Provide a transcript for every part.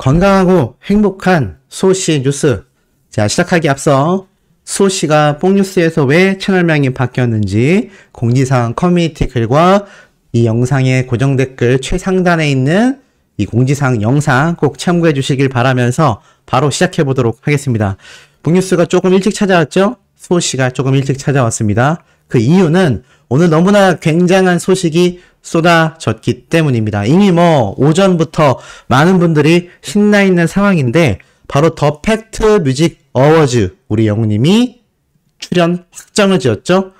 건강하고 행복한 수호씨 뉴스. 자, 시작하기 앞서 수호씨가 뽕뉴스에서 왜 채널명이 바뀌었는지 공지사항 커뮤니티 글과 이 영상의 고정 댓글 최상단에 있는 이 공지사항 영상 꼭 참고해 주시길 바라면서 바로 시작해 보도록 하겠습니다. 뽕뉴스가 조금 일찍 찾아왔죠? 수호씨가 조금 일찍 찾아왔습니다. 그 이유는 오늘 너무나 굉장한 소식이 쏟아졌기 때문입니다. 이미 오전부터 많은 분들이 신나 있는 상황인데 바로 더 팩트 뮤직 어워즈 우리 영웅님이 출연 확정을 지었죠.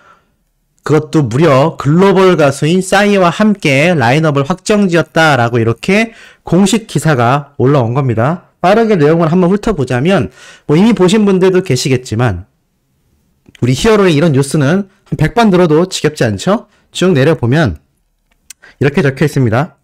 그것도 무려 글로벌 가수인 싸이와 함께 라인업을 확정지었다라고 이렇게 공식 기사가 올라온 겁니다. 빠르게 내용을 한번 훑어보자면 이미 보신 분들도 계시겠지만 우리 히어로의 이런 뉴스는 한 100번 들어도 지겹지 않죠? 쭉 내려보면 이렇게 적혀 있습니다.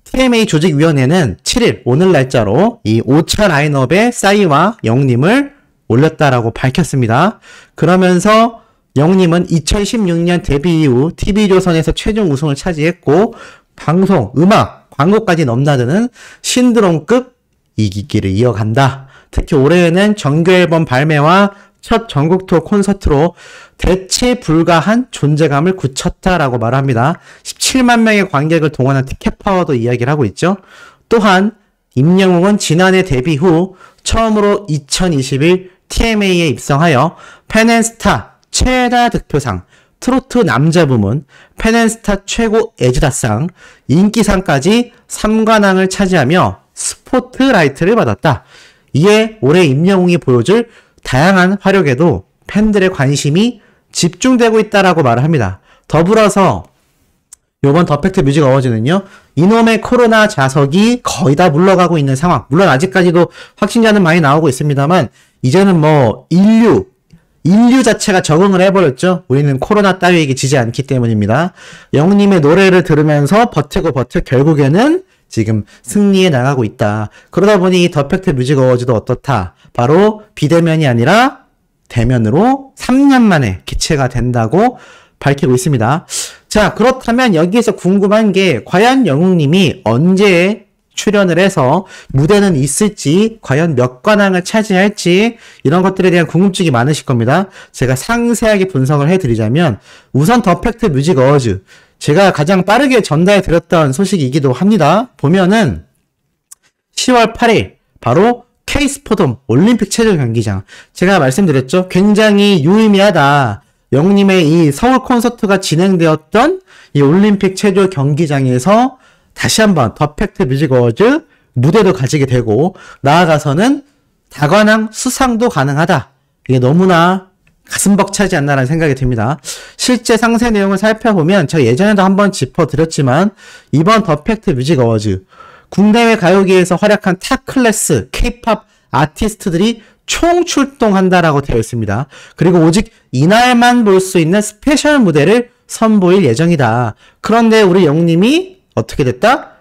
TMA 조직위원회는 7일 오늘 날짜로 이 5차 라인업에 싸이와 영웅님을 올렸다라고 밝혔습니다. 그러면서 영웅님은 2016년 데뷔 이후 TV조선에서 최종 우승을 차지했고 방송, 음악, 광고까지 넘나드는 신드롬급 이기기를 이어간다. 특히 올해에는 정규 앨범 발매와 첫 전국 투어 콘서트로 대체 불가한 존재감을 굳혔다라고 말합니다. 17만 명의 관객을 동원한 티켓 파워도 이야기를 하고 있죠. 또한 임영웅은 지난해 데뷔 후 처음으로 2021 TMA에 입성하여 팬앤스타 최다 득표상, 트로트 남자 부문, 팬앤스타 최고 애주다상, 인기상까지 3관왕을 차지하며 스포트라이트를 받았다. 이에 올해 임영웅이 보여줄 다양한 화력에도 팬들의 관심이 집중되고 있다라고 말을 합니다. 더불어서 이번 더 팩트 뮤직 어워즈는요, 이놈의 코로나 자석이 거의 다 물러가고 있는 상황. 물론 아직까지도 확진자는 많이 나오고 있습니다만 이제는 인류 자체가 적응을 해버렸죠. 우리는 코로나 따위에게 지지 않기 때문입니다. 영웅님의 노래를 들으면서 버티고 결국에는 지금 승리해 나가고 있다. 그러다 보니 더 팩트 뮤직 어워즈도 어떻다. 바로 비대면이 아니라 대면으로 3년 만에 개최가 된다고 밝히고 있습니다. 자, 그렇다면 여기에서 궁금한 게 과연 영웅님이 언제 출연을 해서 무대는 있을지, 과연 몇 관왕을 차지할지 이런 것들에 대한 궁금증이 많으실 겁니다. 제가 상세하게 분석을 해드리자면 우선 더 팩트 뮤직 어워즈 제가 가장 빠르게 전달해 드렸던 소식이기도 합니다. 보면은 10월 8일 바로 K스포돔 올림픽 체조 경기장. 제가 말씀드렸죠. 굉장히 유의미하다. 영웅님의 이 서울 콘서트가 진행되었던 이 올림픽 체조 경기장에서 다시 한번 더 팩트 뮤직 어워즈 무대도 가지게 되고 나아가서는 다관왕 수상도 가능하다. 이게 너무나 가슴 벅차지 않나라는 생각이 듭니다. 실제 상세 내용을 살펴보면 제가 예전에도 한번 짚어드렸지만 이번 더 팩트 뮤직 어워즈 국내외 가요계에서 활약한 탑 클래스 K-팝 아티스트들이 총출동한다라고 되어 있습니다. 그리고 오직 이날만 볼 수 있는 스페셜 무대를 선보일 예정이다. 그런데 우리 영웅님이 어떻게 됐다?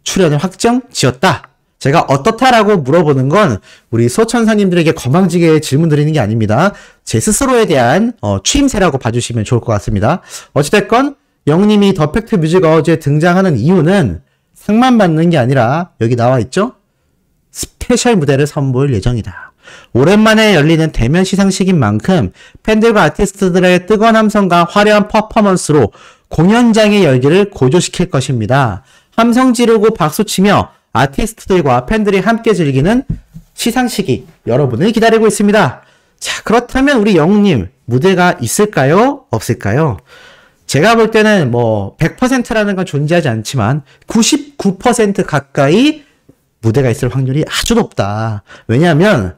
출연을 확정 지었다. 제가 어떻다라고 물어보는 건 우리 소천사님들에게 건방지게 질문 드리는 게 아닙니다. 제 스스로에 대한 추임새라고 봐주시면 좋을 것 같습니다. 어찌됐건 영웅님이 더 팩트 뮤직 어워즈에 등장하는 이유는 상만 받는 게 아니라 여기 나와 있죠? 스페셜 무대를 선보일 예정이다. 오랜만에 열리는 대면 시상식인 만큼 팬들과 아티스트들의 뜨거운 함성과 화려한 퍼포먼스로 공연장의 열기를 고조시킬 것입니다. 함성 지르고 박수치며 아티스트들과 팬들이 함께 즐기는 시상식이 여러분을 기다리고 있습니다. 자, 그렇다면 우리 영웅님 무대가 있을까요? 없을까요? 제가 볼 때는 100%라는 건 존재하지 않지만 99% 가까이 무대가 있을 확률이 아주 높다. 왜냐하면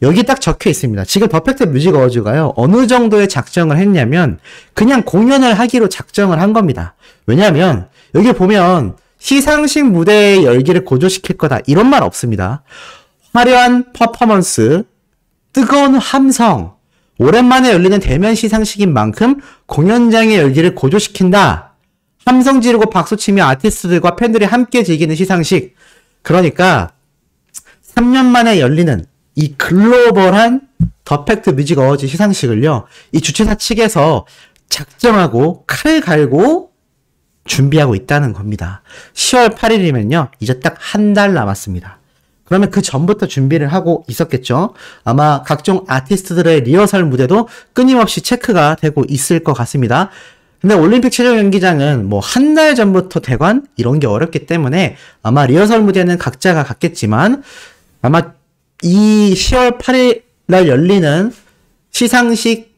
여기 딱 적혀 있습니다. 지금 더 팩트 뮤직 어워즈가요, 어느 정도의 작정을 했냐면 그냥 공연을 하기로 작정을 한 겁니다. 왜냐하면 여기 보면 시상식 무대의 열기를 고조시킬 거다 이런 말 없습니다. 화려한 퍼포먼스, 뜨거운 함성, 오랜만에 열리는 대면 시상식인 만큼 공연장의 열기를 고조시킨다. 함성 지르고 박수치며 아티스트들과 팬들이 함께 즐기는 시상식. 그러니까 3년 만에 열리는 이 글로벌한 더 팩트 뮤직 어워즈 시상식을요, 이 주최사 측에서 작정하고 칼을 갈고 준비하고 있다는 겁니다. 10월 8일이면요. 이제 딱 한 달 남았습니다. 그러면 그 전부터 준비를 하고 있었겠죠. 아마 각종 아티스트들의 리허설 무대도 끊임없이 체크가 되고 있을 것 같습니다. 근데 올림픽 체조 경기장은 뭐 한 달 전부터 대관 이런 게 어렵기 때문에 아마 리허설 무대는 각자가 갖겠지만 아마 이 10월 8일 날 열리는 시상식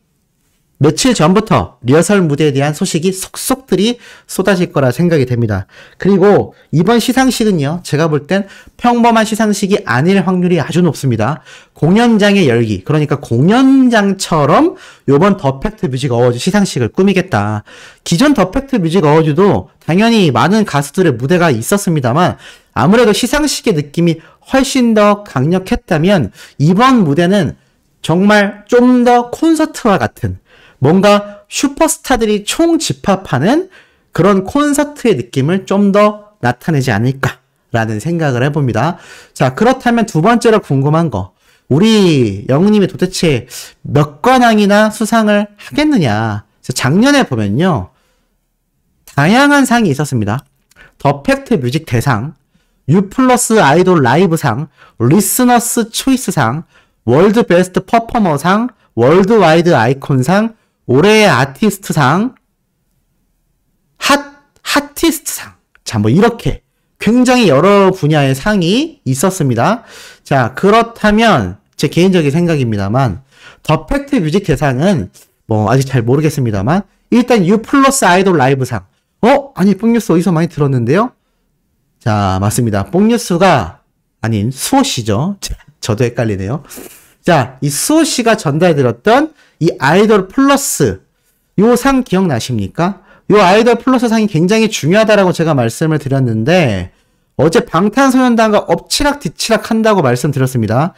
며칠 전부터 리허설 무대에 대한 소식이 속속들이 쏟아질 거라 생각이 됩니다. 그리고 이번 시상식은요, 제가 볼 땐 평범한 시상식이 아닐 확률이 아주 높습니다. 공연장의 열기, 그러니까 공연장처럼 요번 더 팩트 뮤직 어워즈 시상식을 꾸미겠다. 기존 더 팩트 뮤직 어워즈도 당연히 많은 가수들의 무대가 있었습니다만 아무래도 시상식의 느낌이 훨씬 더 강력했다면 이번 무대는 정말 좀 더 콘서트와 같은 뭔가 슈퍼스타들이 총집합하는 그런 콘서트의 느낌을 좀 더 나타내지 않을까라는 생각을 해봅니다. 자, 그렇다면 두 번째로 궁금한 거. 우리 영웅님이 도대체 몇 관왕이나 수상을 하겠느냐. 작년에 보면요. 다양한 상이 있었습니다. 더 팩트 뮤직 대상, U 플러스 아이돌 라이브상, 리스너스 초이스상, 월드 베스트 퍼포머상, 월드와이드 아이콘상, 올해의 아티스트상, 핫티스트상. 자, 뭐 이렇게 굉장히 여러 분야의 상이 있었습니다. 자, 그렇다면 제 개인적인 생각입니다만 더 팩트 뮤직 대상은 뭐 아직 잘 모르겠습니다만 일단 U 플러스 아이돌 라이브상. 아니 뽕뉴스 어디서 많이 들었는데요? 자, 맞습니다. 뽕뉴스가 아닌 수호씨죠. 저도 헷갈리네요. 자, 이 수호씨가 전달해드렸던 이 아이돌 플러스 요 상 기억나십니까? 요 아이돌 플러스 상이 굉장히 중요하다라고 제가 말씀을 드렸는데 어제 방탄소년단과 엎치락 뒤치락 한다고 말씀드렸습니다.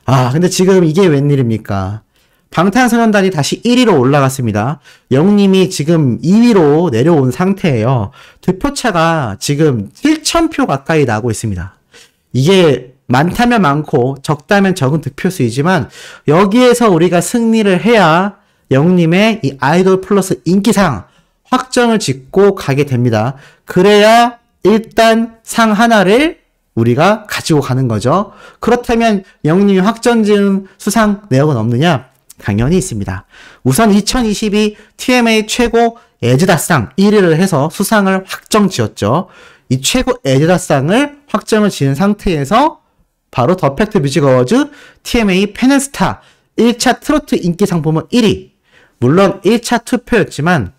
아, 근데 지금 이게 웬일입니까? 방탄소년단이 다시 1위로 올라갔습니다. 영님이 지금 2위로 내려온 상태예요. 득표차가 지금 7,000표 가까이 나고 있습니다. 이게 많다면 많고 적다면 적은 득표수이지만 여기에서 우리가 승리를 해야 영님의 이 아이돌 플러스 인기상 확정을 짓고 가게 됩니다. 그래야 일단 상 하나를 우리가 가지고 가는 거죠. 그렇다면 영님이 확정지은 수상 내역은 없느냐? 당연히 있습니다. 우선 2022 TMA 최고 에즈다상 1위를 해서 수상을 확정지었죠. 이 최고 에즈다상을 확정을 지은 상태에서 바로 더 팩트 뮤직 어워즈 TMA 팬앤스타 1차 트로트 인기상 부문 1위. 물론 1차 투표였지만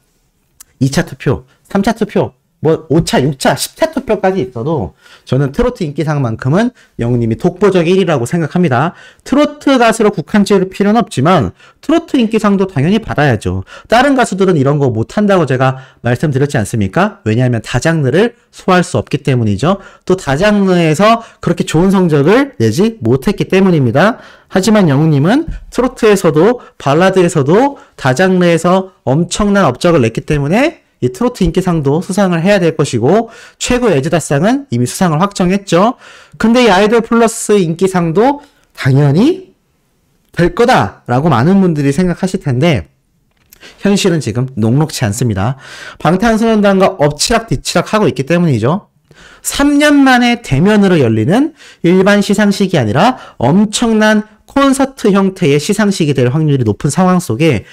2차 투표, 3차 투표, 뭐 5차, 6차, 10차 투표까지 있어도 저는 트로트 인기상만큼은 영웅님이 독보적 1위라고 생각합니다. 트로트 가수로 국한 지을 필요는 없지만 트로트 인기상도 당연히 받아야죠. 다른 가수들은 이런 거 못한다고 제가 말씀드렸지 않습니까? 왜냐하면 다장르를 소화할 수 없기 때문이죠. 또 다장르에서 그렇게 좋은 성적을 내지 못했기 때문입니다. 하지만 영웅님은 트로트에서도 발라드에서도 다장르에서 엄청난 업적을 냈기 때문에 이 트로트 인기상도 수상을 해야 될 것이고 최고 에즈다상은 이미 수상을 확정했죠. 근데 이 아이돌 플러스 인기상도 당연히 될 거다라고 많은 분들이 생각하실 텐데 현실은 지금 녹록치 않습니다. 방탄소년단과 엎치락 뒤치락 하고 있기 때문이죠. 3년 만에 대면으로 열리는 일반 시상식이 아니라 엄청난 콘서트 형태의 시상식이 될 확률이 높은 상황 속에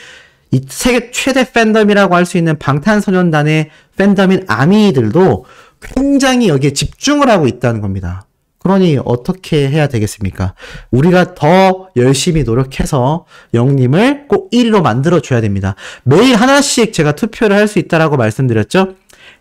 이 세계 최대 팬덤이라고 할 수 있는 방탄소년단의 팬덤인 아미들도 굉장히 여기에 집중을 하고 있다는 겁니다. 그러니 어떻게 해야 되겠습니까? 우리가 더 열심히 노력해서 영님을 꼭 1위로 만들어줘야 됩니다. 매일 하나씩 제가 투표를 할 수 있다라고 말씀드렸죠?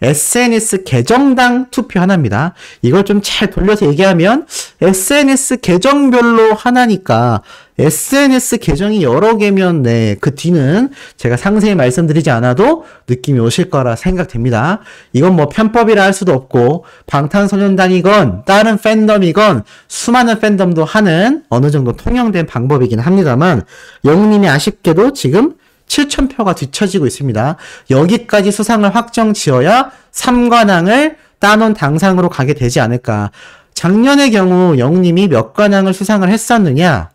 SNS 계정당 투표 하나입니다. 이걸 좀 잘 돌려서 얘기하면 SNS 계정별로 하나니까 SNS 계정이 여러 개면 네, 그 뒤는 제가 상세히 말씀드리지 않아도 느낌이 오실 거라 생각됩니다. 이건 뭐 편법이라 할 수도 없고 방탄소년단이건 다른 팬덤이건 수많은 팬덤도 하는 어느 정도 통용된 방법이긴 합니다만 영웅님이 아쉽게도 지금 7,000표가 뒤처지고 있습니다. 여기까지 수상을 확정 지어야 3관왕을 따놓은 당상으로 가게 되지 않을까. 작년의 경우 영웅님이 몇 관왕을 수상을 했었느냐?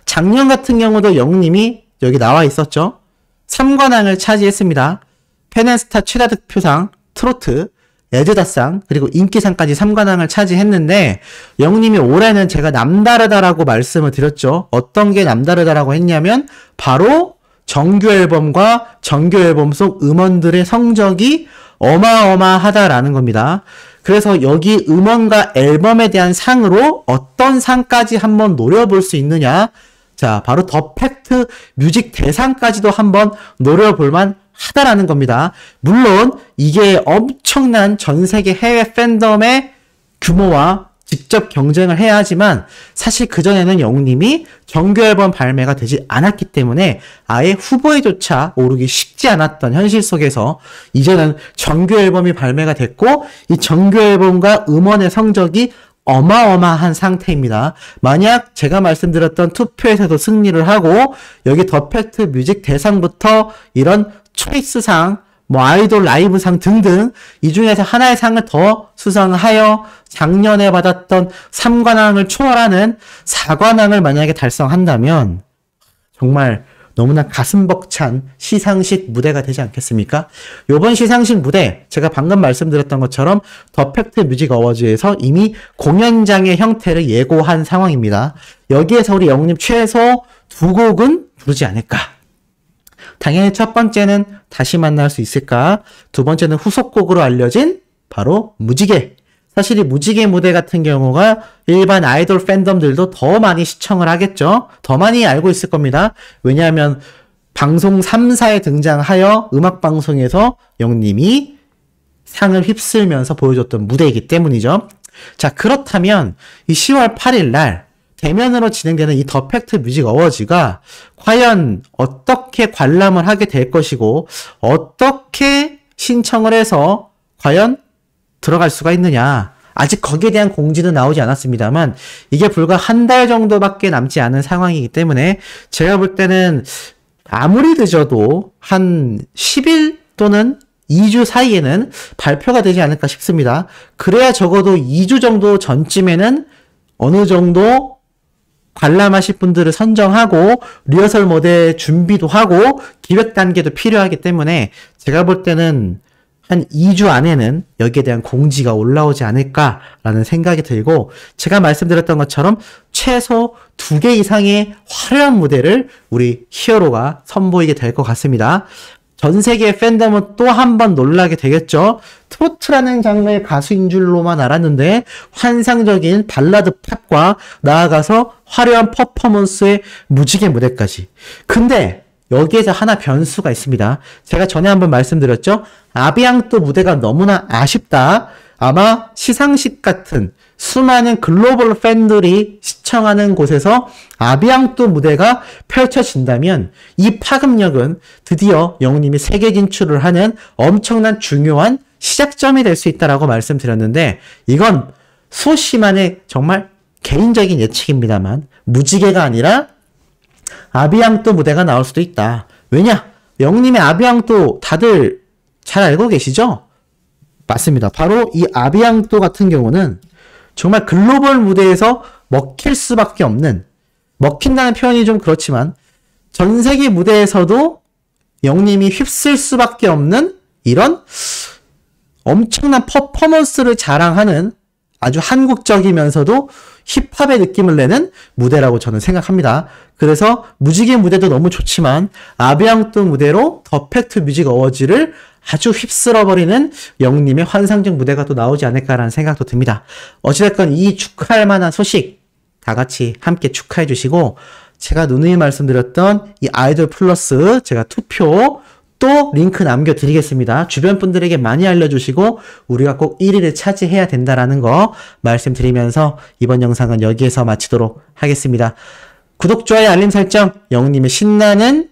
작년 같은 경우도 영웅님이 여기 나와 있었죠. 3관왕을 차지했습니다. 팬앤스타 최다 득표상 트로트, 에드다상, 그리고 인기상까지 3관왕을 차지했는데 영님이 올해는 제가 남다르다라고 말씀을 드렸죠. 어떤 게 남다르다라고 했냐면 바로 정규 앨범과 정규 앨범 속 음원들의 성적이 어마어마하다라는 겁니다. 그래서 여기 음원과 앨범에 대한 상으로 어떤 상까지 한번 노려볼 수 있느냐. 자, 바로 더 팩트 뮤직 대상까지도 한번 노려볼만 하다라는 겁니다. 물론 이게 엄청난 전 세계 해외 팬덤의 규모와 직접 경쟁을 해야 하지만 사실 그전에는 영님이 정규 앨범 발매가 되지 않았기 때문에 아예 후보에조차 오르기 쉽지 않았던 현실 속에서 이제는 정규 앨범이 발매가 됐고 이 정규 앨범과 음원의 성적이 어마어마한 상태입니다. 만약 제가 말씀드렸던 투표에서도 승리를 하고 여기 더 팩트 뮤직 대상부터 이런 초이스상, 아이돌 라이브상 등등 이 중에서 하나의 상을 더 수상하여 작년에 받았던 3관왕을 초월하는 4관왕을 만약에 달성한다면 정말 너무나 가슴 벅찬 시상식 무대가 되지 않겠습니까? 요번 시상식 무대 제가 방금 말씀드렸던 것처럼 더 팩트 뮤직 어워즈에서 이미 공연장의 형태를 예고한 상황입니다. 여기에서 우리 영님 최소 2곡은 부르지 않을까? 당연히 첫 번째는 다시 만날 수 있을까? 두 번째는 후속곡으로 알려진 바로 무지개. 사실 이 무지개 무대 같은 경우가 일반 아이돌 팬덤들도 더 많이 시청을 하겠죠. 더 많이 알고 있을 겁니다. 왜냐하면 방송 3사에 등장하여 음악방송에서 영님이 상을 휩쓸면서 보여줬던 무대이기 때문이죠. 자, 그렇다면 이 10월 8일 날 대면으로 진행되는 이 더 팩트 뮤직 어워즈가 과연 어떻게 관람을 하게 될 것이고 어떻게 신청을 해서 과연 들어갈 수가 있느냐. 아직 거기에 대한 공지는 나오지 않았습니다만 이게 불과 한 달 정도밖에 남지 않은 상황이기 때문에 제가 볼 때는 아무리 늦어도 한 10일 또는 2주 사이에는 발표가 되지 않을까 싶습니다. 그래야 적어도 2주 정도 전쯤에는 어느 정도 관람하실 분들을 선정하고 리허설 무대 준비도 하고 기획 단계도 필요하기 때문에 제가 볼 때는 한 2주 안에는 여기에 대한 공지가 올라오지 않을까라는 생각이 들고 제가 말씀드렸던 것처럼 최소 2개 이상의 화려한 무대를 우리 히어로가 선보이게 될 것 같습니다. 전 세계의 팬덤은 또 한 번 놀라게 되겠죠. 트로트라는 장르의 가수인 줄로만 알았는데 환상적인 발라드 팝과 나아가서 화려한 퍼포먼스의 무지개 무대까지. 근데 여기에서 하나 변수가 있습니다. 제가 전에 한번 말씀드렸죠. 아비앙또 무대가 너무나 아쉽다. 아마 시상식 같은 수많은 글로벌 팬들이 시청하는 곳에서 아비앙또 무대가 펼쳐진다면 이 파급력은 드디어 영웅님이 세계 진출을 하는 엄청난 중요한 시작점이 될 수 있다라고 말씀드렸는데 이건 소씨만의 정말 개인적인 예측입니다만 무지개가 아니라 아비앙또 무대가 나올 수도 있다. 왜냐? 영웅님의 아비앙또 다들 잘 알고 계시죠? 맞습니다. 바로 이 아비앙또 같은 경우는 정말 글로벌 무대에서 먹힐 수밖에 없는, 먹힌다는 표현이 좀 그렇지만 전 세계 무대에서도 영님이 휩쓸 수밖에 없는 이런 엄청난 퍼포먼스를 자랑하는 아주 한국적이면서도 힙합의 느낌을 내는 무대라고 저는 생각합니다. 그래서 무지개 무대도 너무 좋지만 아비앙또 무대로 더 팩트 뮤직 어워즈를 아주 휩쓸어버리는 영님의 환상적 무대가 또 나오지 않을까라는 생각도 듭니다. 어찌됐건 이 축하할 만한 소식 다 같이 함께 축하해 주시고 제가 누누이 말씀드렸던 이 아이돌 플러스 제가 투표 또 링크 남겨드리겠습니다. 주변 분들에게 많이 알려주시고 우리가 꼭 1위를 차지해야 된다라는 거 말씀드리면서 이번 영상은 여기에서 마치도록 하겠습니다. 구독, 좋아요, 알림 설정, 영웅님의 신나는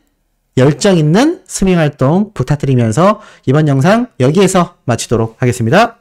열정 있는 스밍 활동 부탁드리면서 이번 영상 여기에서 마치도록 하겠습니다.